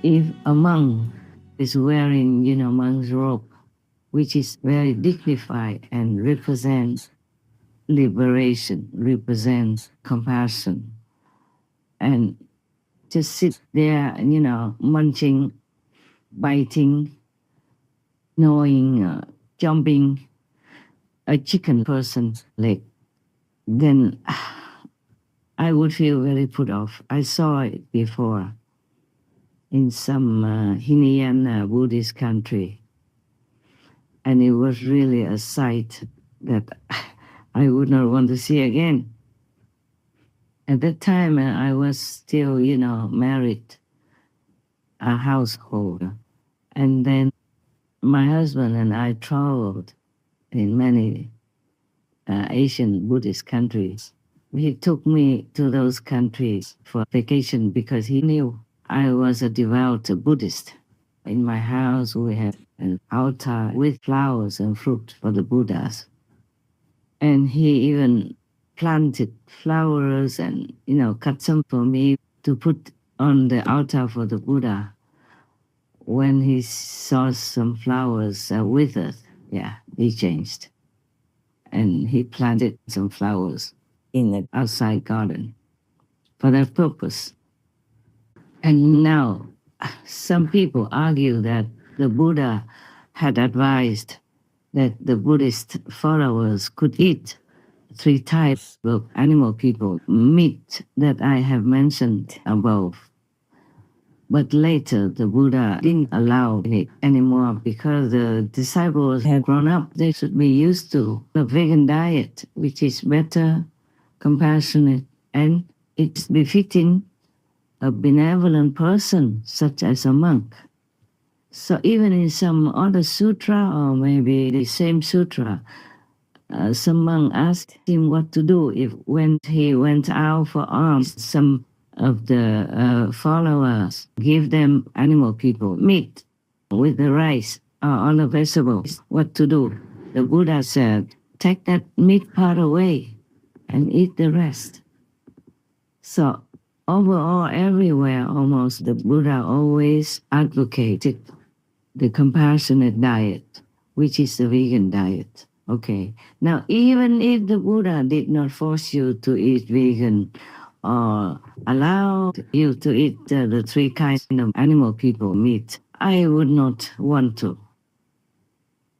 if a monk is wearing, monk's robe, which is very dignified and represents liberation, represents compassion, and just sit there, munching, biting, gnawing, jumping a chicken person's leg, then I would feel very put off. I saw it before in some Hinayana Buddhist country, and it was really a sight that I would not want to see again. At that time, I was still, married, a householder. And then my husband and I traveled in many Asian Buddhist countries. He took me to those countries for vacation because he knew I was a devout Buddhist. In my house, we had an altar with flowers and fruit for the Buddhas. And he even planted flowers and, cut some for me to put on the altar for the Buddha. When he saw some flowers withered, he changed. And he planted some flowers in the outside garden for that purpose. And now, some people argue that the Buddha had advised that the Buddhist followers could eat 3 types of animal people, meat that I have mentioned above. But later, the Buddha didn't allow it anymore because the disciples had grown up. They should be used to the vegan diet, which is better, compassionate, and it's befitting a benevolent person, such as a monk. So even in some other sutra, or maybe the same sutra, some monk asked him what to do if when he went out for alms, some of the followers give them animal people meat with the rice or other vegetables. What to do? The Buddha said, take that meat part away and eat the rest. So overall, everywhere almost, the Buddha always advocated the compassionate diet, which is the vegan diet. Okay. Now, even if the Buddha did not force you to eat vegan or allow you to eat the 3 kinds of animal people meat, I would not want to.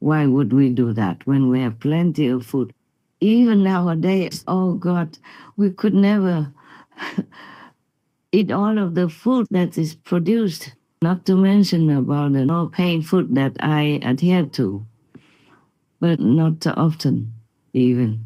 Why would we do that when we have plenty of food? Even nowadays, oh God, we could never eat all of the food that is produced, not to mention about the no-pain food that I adhere to, but not often even.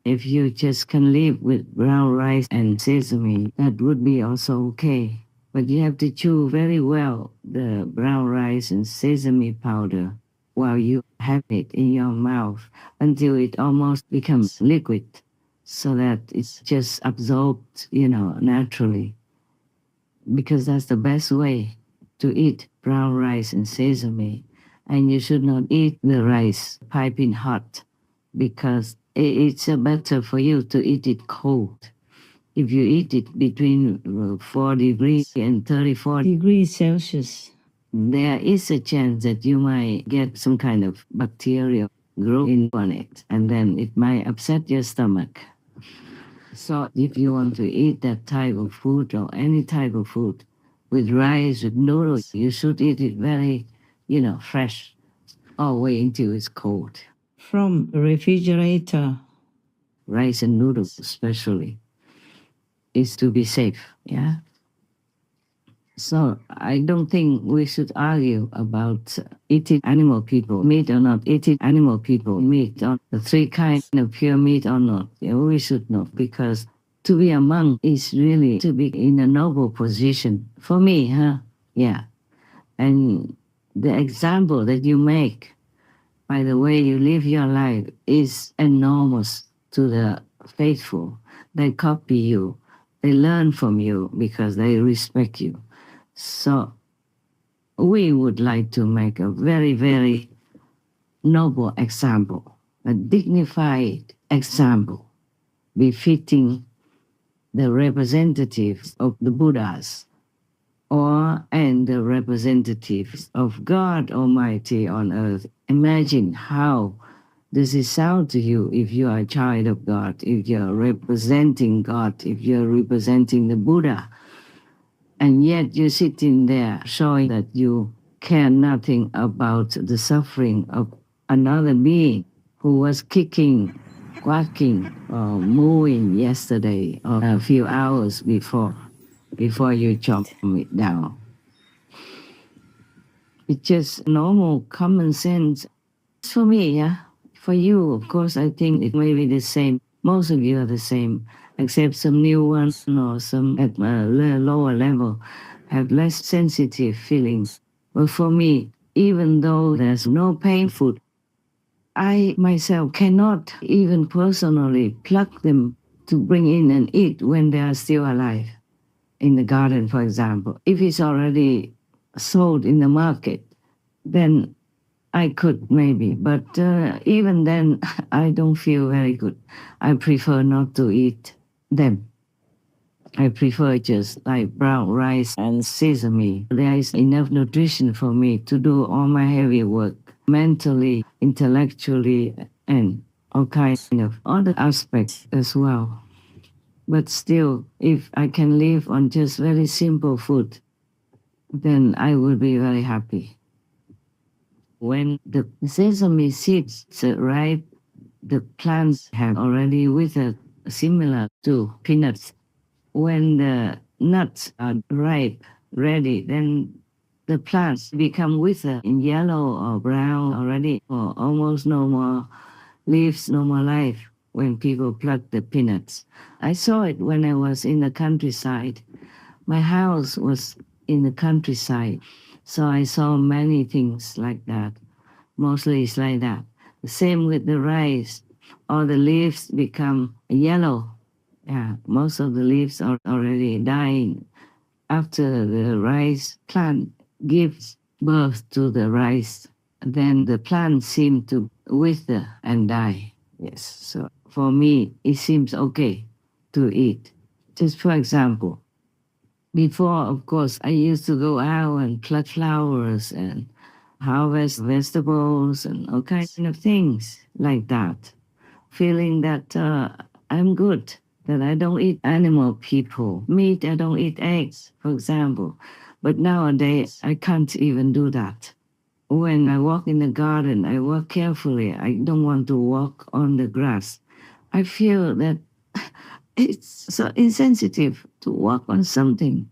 If you just can live with brown rice and sesame, that would be also okay. But you have to chew very well the brown rice and sesame powder while you have it in your mouth until it almost becomes liquid, so that it's just absorbed, naturally. Because that's the best way to eat brown rice and sesame. And you should not eat the rice piping hot, because it's better for you to eat it cold. If you eat it between 4 degrees and 34 degrees Celsius, there is a chance that you might get some kind of bacteria grow in on it, and then it might upset your stomach. So if you want to eat that type of food or any type of food with rice, with noodles, you should eat it very, fresh, all the way until it's cold. From the refrigerator, rice and noodles especially, is to be safe, yeah? So I don't think we should argue about eating animal people meat or not, eating animal people meat, or the 3 kinds of pure meat or not. Yeah, we should not, because to be a monk is really to be in a noble position. For me, yeah. And the example that you make by the way you live your life is enormous to the faithful. They copy you. They learn from you because they respect you. So we would like to make a very, very noble example, a dignified example, befitting the representatives of the Buddhas and the representatives of God Almighty on earth. Imagine how does it sound to you if you are a child of God, if you're representing God, if you're representing the Buddha, and yet you're sitting there showing that you care nothing about the suffering of another being who was kicking, quacking, or mooing yesterday or a few hours before you chop it down. It's just normal common sense. For me, yeah. For you, of course, I think it may be the same. Most of you are the same, except some new ones or some at a lower level have less sensitive feelings. But for me, even though there's no pain food, I myself cannot even personally pluck them to bring in and eat when they are still alive. In the garden, for example, if it's already sold in the market, then I could maybe, but even then, I don't feel very good. I prefer not to eat them. I prefer just like brown rice and sesame. There is enough nutrition for me to do all my heavy work, mentally, intellectually, and all kinds of other aspects as well. But still, if I can live on just very simple food, then I will be very happy. When the sesame seeds are ripe, the plants have already withered, similar to peanuts. When the nuts are ripe, ready, then the plants become withered in yellow or brown already, or almost no more leaves, no more life when people pluck the peanuts. I saw it when I was in the countryside. My house was in the countryside, so I saw many things like that. Mostly it's like that. The same with the rice. All the leaves become yellow. Yeah, most of the leaves are already dying after the rice plant gives birth to the rice. Then the plant seems to wither and die. Yes, so for me, it seems okay to eat. Just for example, before, of course, I used to go out and pluck flowers and harvest vegetables and all kinds of things like that, feeling that I'm good, that I don't eat animal people. Meat, I don't eat eggs, for example. But nowadays, I can't even do that. When I walk in the garden, I walk carefully. I don't want to walk on the grass. I feel that it's so insensitive to walk on something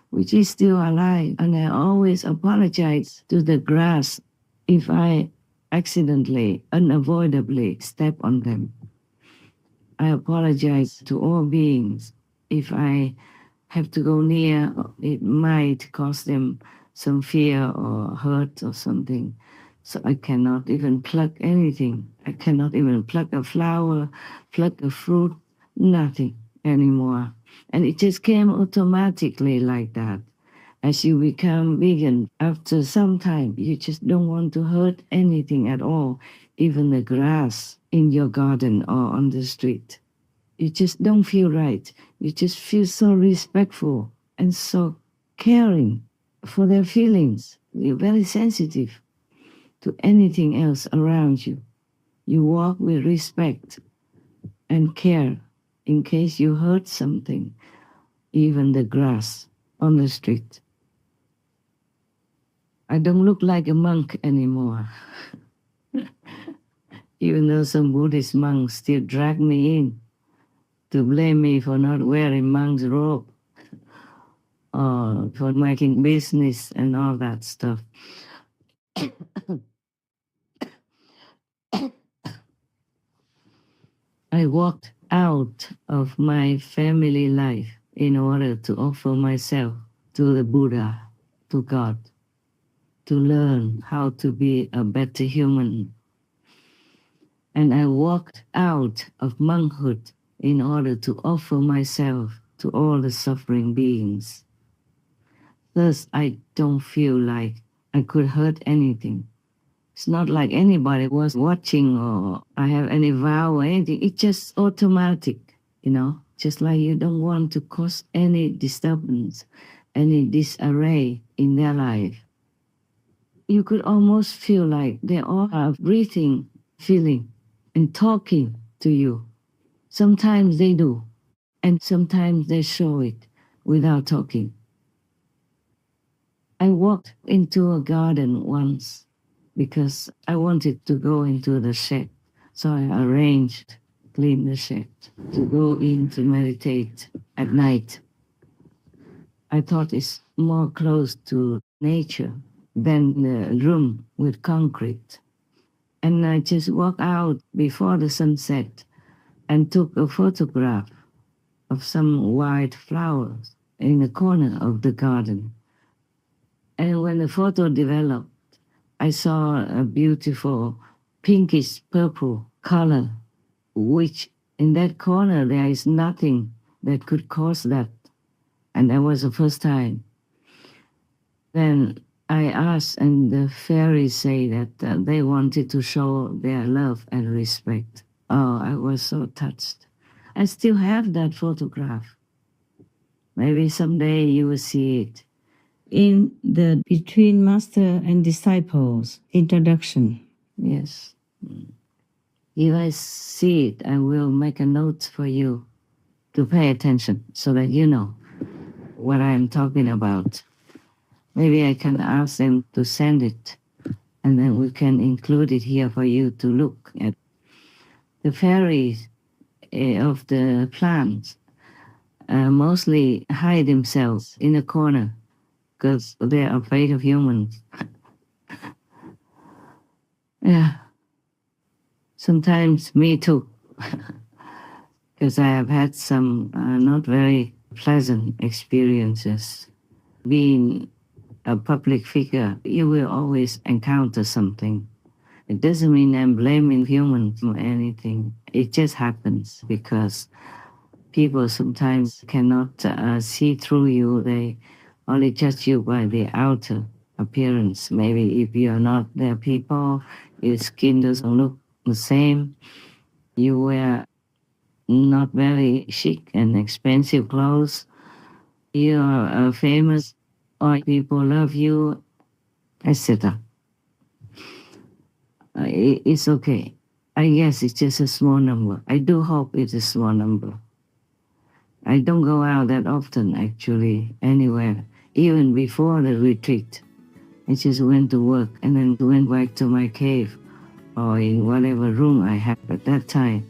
which is still alive. And I always apologize to the grass if I accidentally, unavoidably step on them. I apologize to all beings if I have to go near. It might cause them some fear or hurt or something. So I cannot even pluck anything. I cannot even pluck a flower, pluck a fruit, nothing anymore. And it just came automatically like that. As you become vegan, after some time, you just don't want to hurt anything at all, even the grass in your garden or on the street. You just don't feel right. You just feel so respectful and so caring for their feelings. You're very sensitive to anything else around you. You walk with respect and care in case you hurt something, even the grass on the street. I don't look like a monk anymore. Even though some Buddhist monks still drag me in to blame me for not wearing monk's robe or for making business and all that stuff. I walked out of my family life in order to offer myself to the Buddha, to God, to learn how to be a better human. And I walked out of monkhood in order to offer myself to all the suffering beings. Thus, I don't feel like I could hurt anything. It's not like anybody was watching or I have any vow or anything. It's just automatic, just like you don't want to cause any disturbance, any disarray in their life. You could almost feel like they all are breathing, feeling, and talking to you. Sometimes they do, and sometimes they show it without talking. I walked into a garden once because I wanted to go into the shed. So I arranged, cleaned the shed to go in to meditate at night. I thought it's more close to nature than the room with concrete. And I just walked out before the sunset and took a photograph of some white flowers in the corner of the garden. And when the photo developed, I saw a beautiful pinkish purple color, which in that corner there is nothing that could cause that. And that was the first time. Then I asked, and the fairies say that they wanted to show their love and respect. Oh, I was so touched. I still have that photograph. Maybe someday you will see it. In the Between Master and Disciples introduction. Yes. If I see it, I will make a note for you to pay attention so that you know what I am talking about. Maybe I can ask them to send it, and then we can include it here for you to look at. The fairies of the plants mostly hide themselves in a corner because they're afraid of humans. Yeah. Sometimes me too, because I have had some not very pleasant experiences. Being a public figure, you will always encounter something. It doesn't mean I'm blaming humans for anything. It just happens because people sometimes cannot see through you. They only judge you by the outer appearance. Maybe if you are not their people, your skin doesn't look the same. You wear not very chic and expensive clothes. You are famous, or people love you, etc. It's okay. I guess it's just a small number. I do hope it's a small number. I don't go out that often, actually, anywhere. Even before the retreat, I just went to work and then went back to my cave or in whatever room I had at that time.